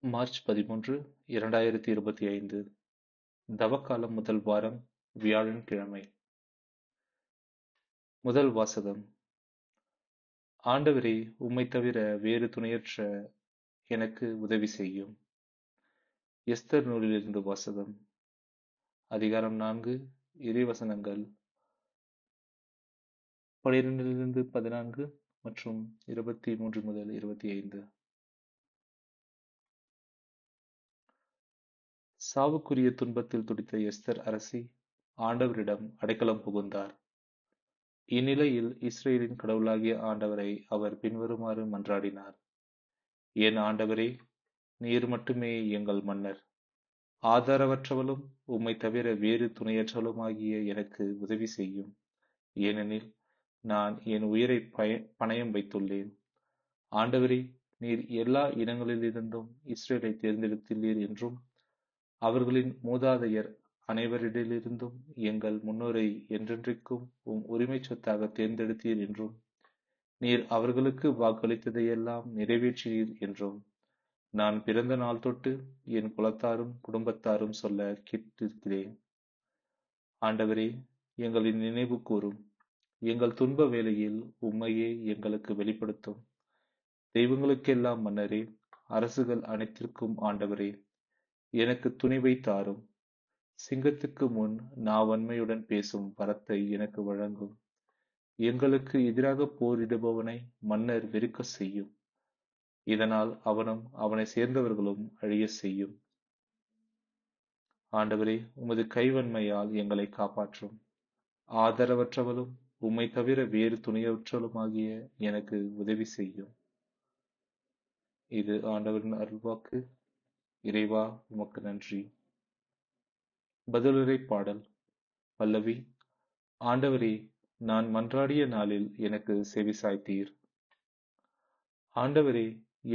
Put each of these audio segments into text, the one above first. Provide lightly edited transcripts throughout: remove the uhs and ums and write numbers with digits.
March 13, 2025 தவக்காலம் முதல் வாரம் வியாழன்கிழமை. முதல் வாசகம். ஆண்டவரே, உம்மைத் தவிர வேறு துணையற்ற எனக்கு உதவி செய்யும். எஸ்தர் நூலிலிருந்து வாசகம். அதிகாரம் 4, இறைவசனங்கள் 12-14 மற்றும் 23 முதல் 25. சாவுக்குரிய துன்பத்தில் துடித்த எஸ்தர் அரசி ஆண்டவரிடம் அடைக்கலம் புகுந்தார். இந்நிலையில் இஸ்ரேலின் கடவுளாகிய ஆண்டவரை அவர் பின்வருமாறு மன்றாடினார். என் ஆண்டவரே, நீர் மட்டுமே எங்கள் மன்னர். ஆதரவற்றவளும் உம்மை தவிர வேறு துணையற்றவளுமாகிய எனக்கு உதவி செய்யும். ஏனெனில் நான் என் உயிரை பணயம் வைத்துள்ளேன். ஆண்டவரே, நீர் எல்லா இனங்களிலிருந்தும் இஸ்ரேலை தேர்ந்தெடுத்துள்ளீர் என்றும் அவர்களின் மூதாதையர் அனைவரிடமிருந்தும் எங்கள் முன்னோரை என்றென்றைக்கும் உம் உரிமை சொத்தாக தேர்ந்தெடுத்தீர் என்றும் நீர் அவர்களுக்கு வாக்களித்ததையெல்லாம் நிறைவேற்றினீர் என்றும் நான் பிறந்த நாள் தொட்டு என் குலத்தாரும் குடும்பத்தாரும் சொல்ல கேட்டிருக்கிறேன். ஆண்டவரே, எங்களின் நினைவு கூறும். எங்கள் துன்ப வேளையில் உம்மையே எங்களுக்கு வெளிப்படுத்தும். தெய்வங்களுக்கெல்லாம் மன்னரே, அரசுகள் அனைத்திற்கும் ஆண்டவரே, எனக்கு துணிவை தாரும். சிங்கத்துக்கு முன் நாவன்மையுடன் பேசும் வரத்தை எனக்கு வழங்கும். எங்களுக்கு எதிராக போரிடுபவனை மன்னர் வெறுக்க செய்யும். இதனால் அவனும் அவனை சேர்ந்தவர்களும் அழிய செய்யும். ஆண்டவரே, உமது கைவன்மையால் எங்களை காப்பாற்றும். ஆதரவற்றவளும் உம்மை தவிர வேறு துணையற்றவளுமாகிய எனக்கு உதவி செய்யும். இது ஆண்டவரின் அருள்வாக்கு. இறைவா, உமக்கு நன்றி. பதிலுரை பாடல். பல்லவி. ஆண்டவரே, நான் மன்றாடிய நாளில் எனக்கு செவிசாய்த்தீர். ஆண்டவரே,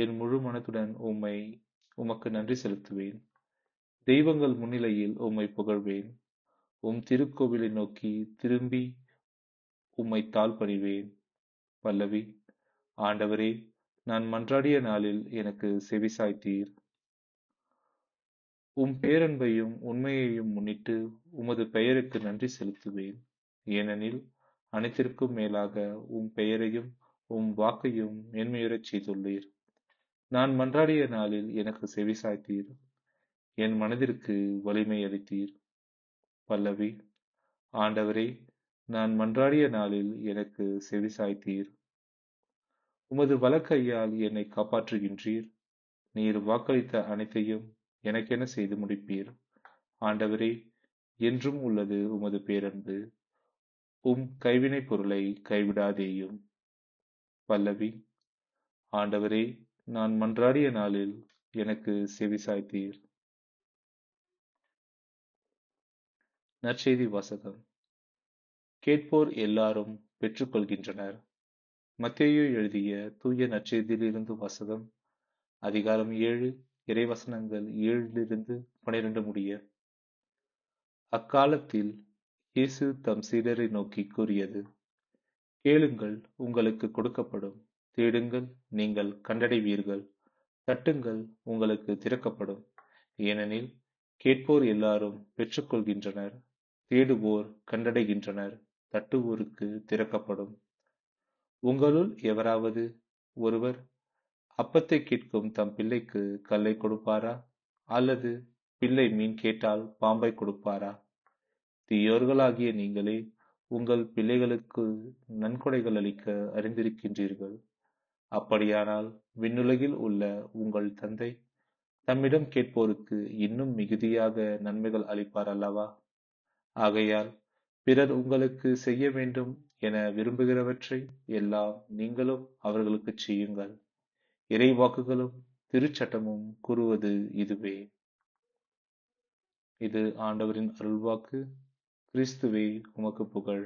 என் முழு மனத்துடன் உமக்கு நன்றி செலுத்துவேன். தெய்வங்கள் முன்னிலையில் உம்மை புகழ்வேன். உம் திருக்கோவிலை நோக்கி திரும்பி உம்மை தாழ்பணிவேன். பல்லவி. ஆண்டவரே, நான் மன்றாடிய நாளில் எனக்கு செவிசாய்த்தீர். உம் பேரன்பையும் உண்மையையும் முன்னிட்டு உமது பெயருக்கு நன்றி செலுத்துவேன். ஏனெனில் அனைத்திற்கும் மேலாக உம் பெயரையும் உம் வாக்கையும் மேன்மையுறச் செய்துள்ளீர். நான் மன்றாடிய நாளில் எனக்கு செவிசாய்த்தீர். என் மனதிற்கு வலிமை அளித்தீர். பல்லவி. ஆண்டவரே, நான் மன்றாடிய நாளில் எனக்கு செவிசாய்த்தீர். உமது வலக்கையால் என்னை காப்பாற்றுகின்றீர். நீர் வாக்களித்த அனைத்தையும் எனக்கென செய்து முடிப்பீர். ஆண்டவரே, என்றும் உள்ளது உமது பேரன்பு. உம் கைவினை பொருளை கைவிடாதேயும். பல்லவி. ஆண்டவரே, நான் மன்றாடிய நாளில் எனக்கு செவிசாய்த்தீர். நற்செய்தி வாசகம். கேட்போர் எல்லாரும் பெற்றுக்கொள்கின்றனர். மத்தேயு எழுதிய தூய நற்செய்தியிலிருந்து வாசகம். அதிகாரம் 7, இறைவசனங்கள் 7-12 முடிய. அக்காலத்தில் இயேசு தம் சீடரை நோக்கி கூறியது: கேளுங்கள், உங்களுக்கு கொடுக்கப்படும். தேடுங்கள், நீங்கள் கண்டடைவீர்கள். தட்டுங்கள், உங்களுக்கு திறக்கப்படும். ஏனெனில் கேட்போர் எல்லாரும் பெற்றுக்கொள்கின்றனர். தேடுவோர் கண்டடைகின்றனர். தட்டுவோருக்கு திறக்கப்படும். உங்களுள் எவராவது ஒருவர் அப்பத்தை கேட்கும் தம் பிள்ளைக்கு கல்லை கொடுப்பாரா? அல்லது பிள்ளை மீன் கேட்டால் பாம்பை கொடுப்பாரா? தீயோர்களாகிய நீங்களே உங்கள் பிள்ளைகளுக்கு நன்கொடைகள் அளிக்க அறிந்திருக்கின்றீர்கள். அப்படியானால் விண்ணுலகில் உள்ள உங்கள் தந்தை தம்மிடம் கேட்போருக்கு இன்னும் மிகுதியாக நன்மைகள் அளிப்பார் அல்லவா? ஆகையால் பிறர் உங்களுக்கு செய்ய வேண்டும் என விரும்புகிறவற்றை எல்லாம் நீங்களும் அவர்களுக்கு செய்யுங்கள். இறைவாக்குகளும் திருச்சட்டமும் கூறுவது இதுவே. இது ஆண்டவரின் அருள்வாக்கு. கிறிஸ்துவே, உமக்கு புகழ்.